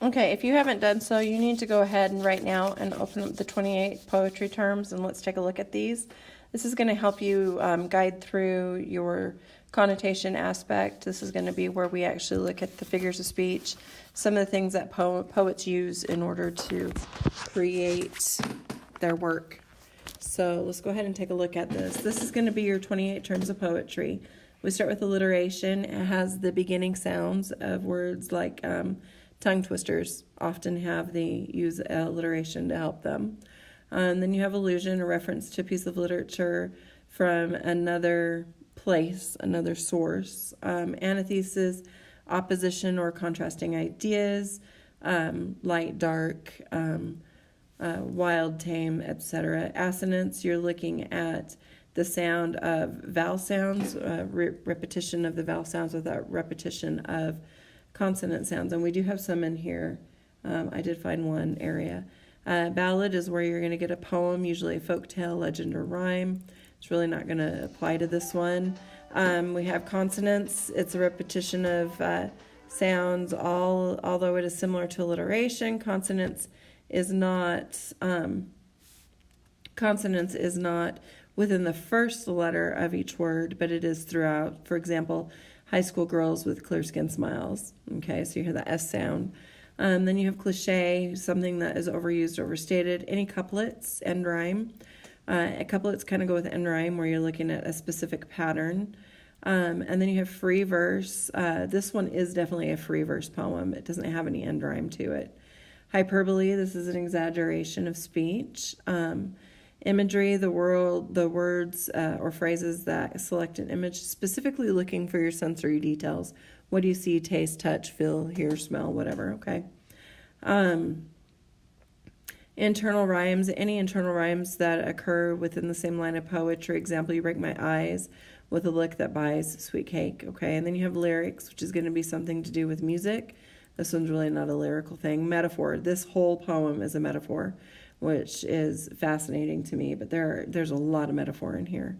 Okay, if you haven't done so, you need to go ahead and right now and open up the 28 poetry terms, and let's take a look at these. This is going to help you guide through your connotation aspect. This is going to be where we actually look at the figures of speech, some of the things that poets use in order to create their work. So let's go ahead and take a look at this. This is going to be your 28 terms of poetry. We start with alliteration. It has the beginning sounds of words like tongue twisters often have the use alliteration to help them. And then you have allusion, a reference to a piece of literature from another place, another source. Antithesis, opposition or contrasting ideas, light, dark, wild, tame, etc. Assonance, you're looking at the sound of vowel sounds, repetition of the vowel sounds without repetition of consonant sounds, and we do have some in here. I did find one area. Ballad is where you're going to get a poem, usually a folk tale, legend, or rhyme. It's really not going to apply to this one. We have consonants. It's a repetition of sounds, although it is similar to alliteration. Consonants is not within the first letter of each word, but it is throughout. For example, high school girls with clear skin smiles. Okay, so you hear the S sound. Then you have cliche, something that is overused, overstated. Any couplets, end rhyme. Couplets kind of go with end rhyme where you're looking at a specific pattern. And then you have free verse. This one is definitely a free verse poem. It doesn't have any end rhyme to it. Hyperbole, this is an exaggeration of speech. Imagery, the words or phrases that select an image, specifically looking for your sensory details. What do you see, taste, touch, feel, hear, smell, whatever, okay? Internal rhymes, any internal rhymes that occur within the same line of poetry. Example, you break my eyes with a look that buys sweet cake, okay? And then you have lyrics, which is going to be something to do with music. This one's really not a lyrical thing. Metaphor, this whole poem is a metaphor, which is fascinating to me, but there's a lot of metaphor in here.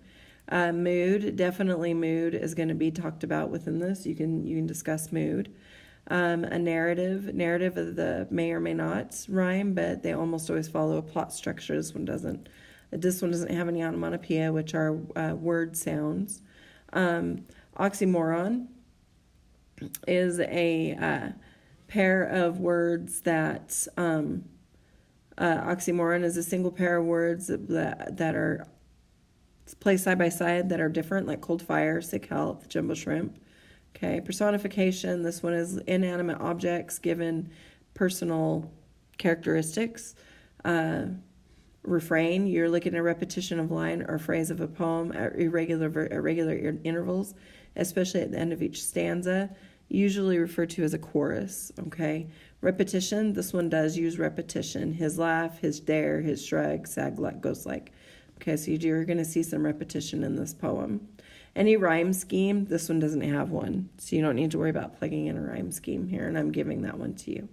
Mood, definitely mood is going to be talked about within this. You can discuss mood. A narrative of the may or may not rhyme, but they almost always follow a plot structure. This one doesn't have any onomatopoeia, which are word sounds. Oxymoron is a pair of words that oxymoron is a single pair of words that are placed side by side that are different, like cold fire, sick health, jumbo shrimp. Okay, personification, this one is inanimate objects given personal characteristics. Refrain, you're looking at a repetition of line or phrase of a poem at irregular intervals, especially at the end of each stanza, usually referred to as a chorus, okay? Repetition, this one does use repetition. His laugh, his dare, his shrug, sag like, ghost like. Okay, so you're going to see some repetition in this poem. Any rhyme scheme, this one doesn't have one, so you don't need to worry about plugging in a rhyme scheme here, and I'm giving that one to you.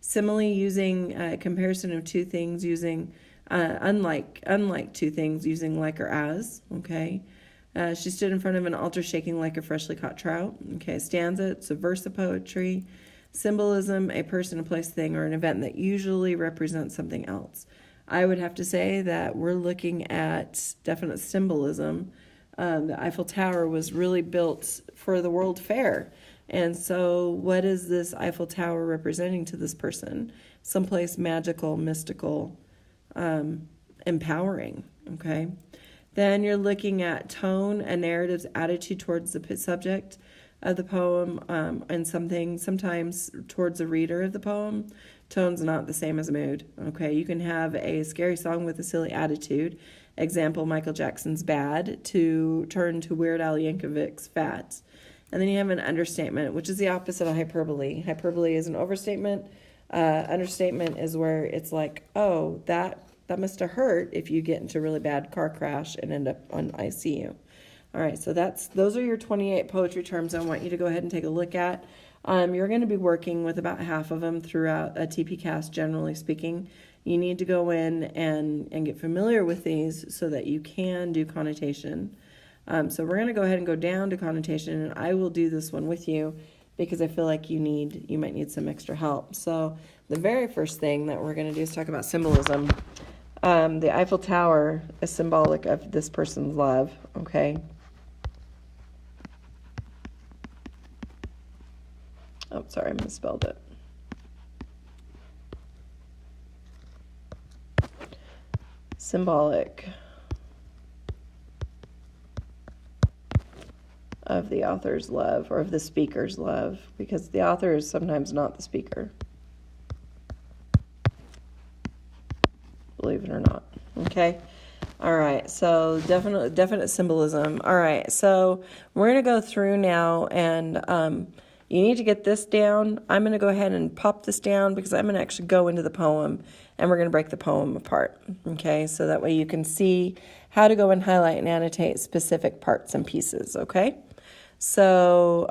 Simile, using a comparison of two things, using unlike two things, using like or as, okay? She stood in front of an altar shaking like a freshly caught trout. Okay, stanza, it's a verse of poetry. Symbolism, a person, a place, thing, or an event that usually represents something else. I would have to say that we're looking at definite symbolism. The Eiffel Tower was really built for the World Fair. And so what is this Eiffel Tower representing to this person? Someplace magical, mystical, empowering, okay? Then you're looking at tone, a narrative's attitude towards the subject of the poem, and sometimes towards the reader of the poem. Tone's not the same as mood, okay? You can have a scary song with a silly attitude. Example, Michael Jackson's Bad, to turn to Weird Al Yankovic's Fat. And then you have an understatement, which is the opposite of hyperbole. Hyperbole is an overstatement. Understatement is where it's like, oh, that must have hurt if you get into a really bad car crash and end up on ICU. All right, so those are your 28 poetry terms I want you to go ahead and take a look at. You're going to be working with about half of them throughout a TP-cast, generally speaking. You need to go in and get familiar with these so that you can do connotation. So we're going to go ahead and go down to connotation, and I will do this one with you because I feel like you might need some extra help. So the very first thing that we're going to do is talk about symbolism. The Eiffel Tower is symbolic of this person's love, okay? Oh, sorry, I misspelled it. Symbolic of the author's love, or of the speaker's love, because the author is sometimes not the speaker. Believe it or not. Okay. All right. So definite symbolism. All right. So we're going to go through now, and you need to get this down. I'm going to go ahead and pop this down because I'm going to actually go into the poem, and we're going to break the poem apart. Okay. So that way you can see how to go and highlight and annotate specific parts and pieces. Okay. So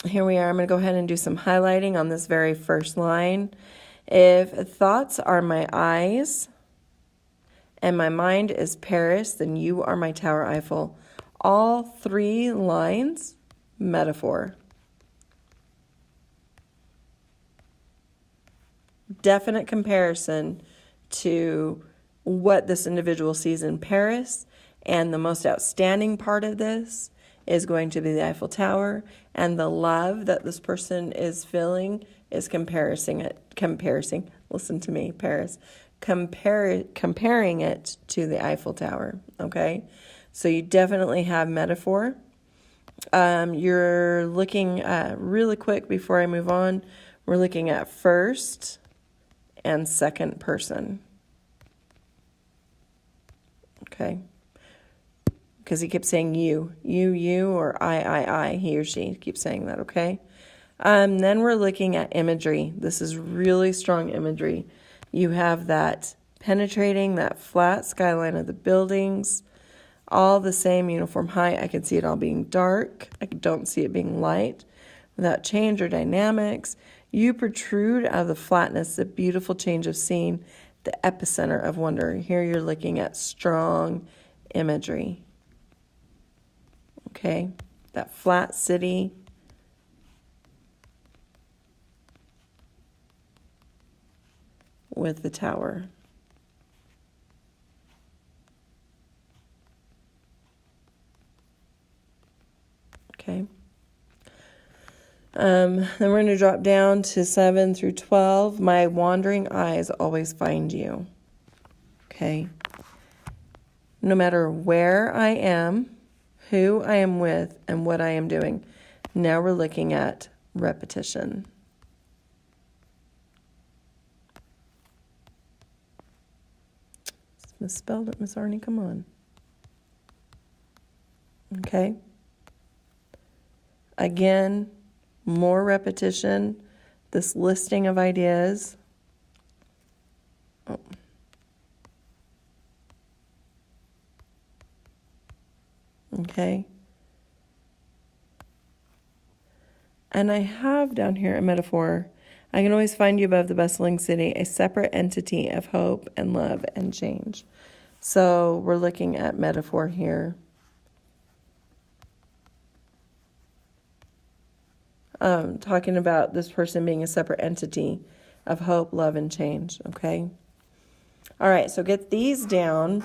here we are. I'm going to go ahead and do some highlighting on this very first line. If thoughts are my eyes and my mind is Paris, then you are my Tower Eiffel. All 3 lines, metaphor. Definite comparison to what this individual sees in Paris. And the most outstanding part of this is going to be the Eiffel Tower, and the love that this person is feeling is comparing it to the Eiffel Tower, okay? So you definitely have metaphor. You're looking at, really quick before I move on, we're looking at first and second person, okay? Because he keeps saying you, or I, he or she keeps saying that, okay? Then we're looking at imagery. This is really strong imagery. You have that penetrating, that flat skyline of the buildings, all the same uniform height. I can see it all being dark. I don't see it being light without change or dynamics. You protrude out of the flatness, the beautiful change of scene, the epicenter of wonder. Here you're looking at strong imagery. Okay, that flat city. With the tower. Okay. Then we're going to drop down to 7 through 12. My wandering eyes always find you. Okay. No matter where I am, who I am with, and what I am doing. Now we're looking at repetition. Misspelled it, Miss Arnie, come on. Okay. Again, more repetition. This listing of ideas. Oh. Okay. And I have down here a metaphor. I can always find you above the bustling city, a separate entity of hope and love and change. So we're looking at metaphor here. Talking about this person being a separate entity of hope, love, and change, okay? All right, so get these down.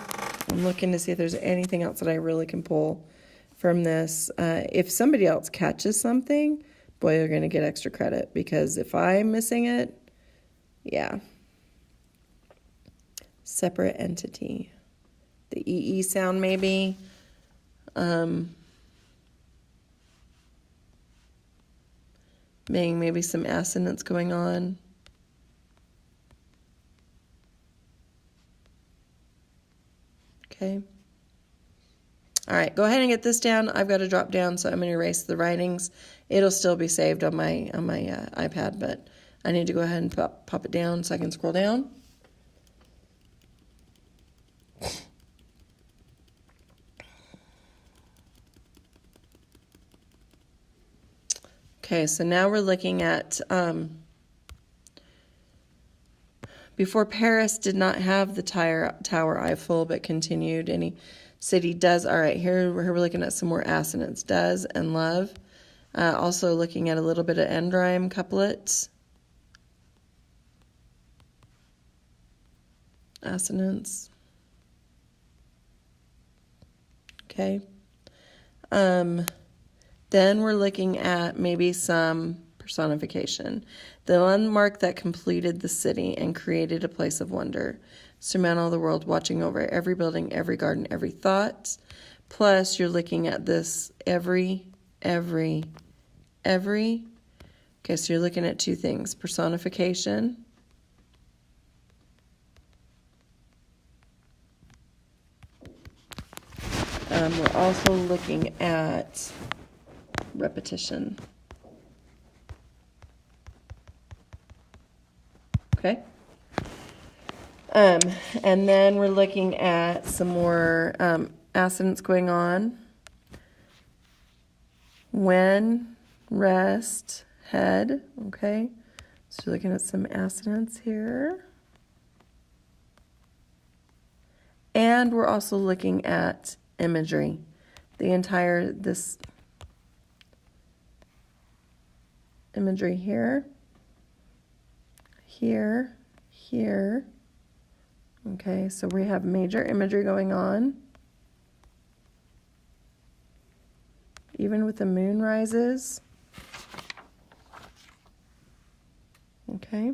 I'm looking to see if there's anything else that I really can pull from this. If somebody else catches something, boy, they're going to get extra credit, because if I'm missing it, yeah. Separate entity. The EE sound maybe. Being maybe some assonance going on. Okay. All right, go ahead and get this down. I've got to drop down, so I'm going to erase the writings. It'll still be saved on my iPad, but I need to go ahead and pop it down so I can scroll down. Okay, so now we're looking at, before Paris did not have the Tower Eiffel, but continued. Any city does. All right, here we're looking at some more assonance. Does and love. Also looking at a little bit of end rhyme couplets, assonance. Okay. Then we're looking at maybe some personification. The landmark that completed the city and created a place of wonder. Surmount all the world, watching over every building, every garden, every thought. Plus, you're looking at this every. Okay, so you're looking at two things. Personification. We're also looking at repetition. Okay. And then we're looking at some more assonance going on. When, rest, head. Okay. So you're looking at some assonance here. And we're also looking at imagery. This imagery here, here. Okay, so we have major imagery going on. Even with the moon rises. Okay.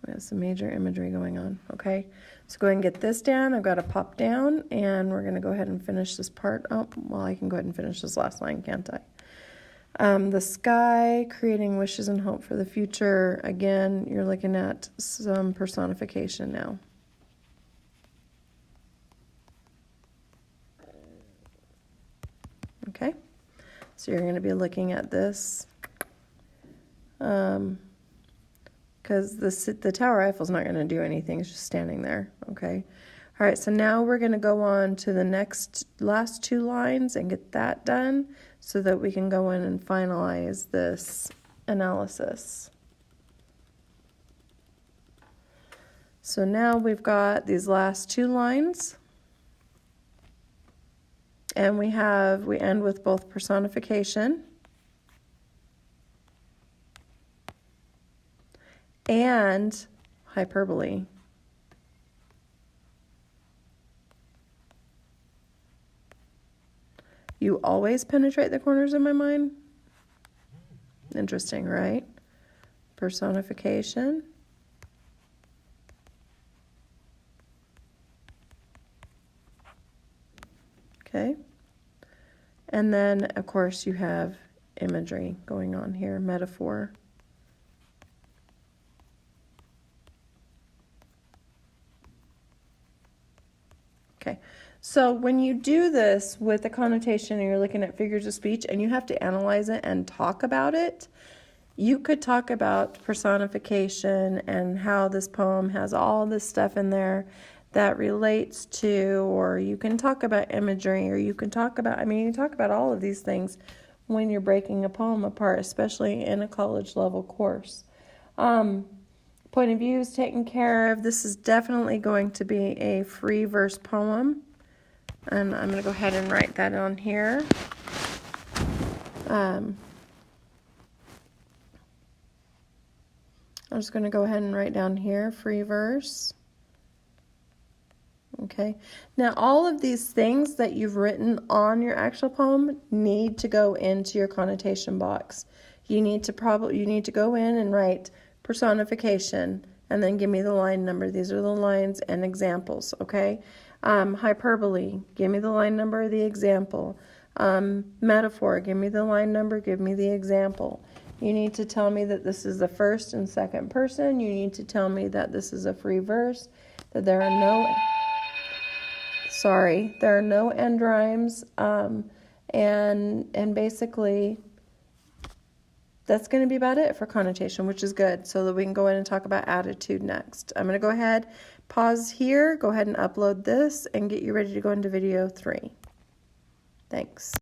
We have some major imagery going on. Okay, so go ahead and get this down. I've got to pop down, and we're going to go ahead and finish this part. Oh, well, I can go ahead and finish this last line, can't I? The sky, creating wishes and hope for the future. Again, you're looking at some personification now. Okay, so you're going to be looking at this. Because the Tower Eiffel's not going to do anything. It's just standing there, okay? All right, so now we're going to go on to the last two lines and get that done so that we can go in and finalize this analysis. So now we've got these last two lines, and we end with both personification and hyperbole. You always penetrate the corners of my mind? Interesting, right? Personification. Okay. And then, of course, you have imagery going on here, metaphor. Okay, so when you do this with a connotation and you're looking at figures of speech and you have to analyze it and talk about it, you could talk about personification and how this poem has all this stuff in there that relates to, or you can talk about imagery, or you can talk about, you talk about all of these things when you're breaking a poem apart, especially in a college level course. Point of view is taken care of. This is definitely going to be a free verse poem. And I'm going to go ahead and write that on here. I'm just going to go ahead and write down here, free verse. Okay. Now, all of these things that you've written on your actual poem need to go into your connotation box. You need to go in and write personification, and then give me the line number. These are the lines and examples, okay? Hyperbole, give me the line number, the example. Metaphor, give me the line number, give me the example. You need to tell me that this is the first and second person. You need to tell me that this is a free verse, that there are no end rhymes, and basically that's going to be about it for connotation, which is good, so that we can go in and talk about attitude next. I'm going to go ahead, pause here, go ahead and upload this, and get you ready to go into video 3. Thanks.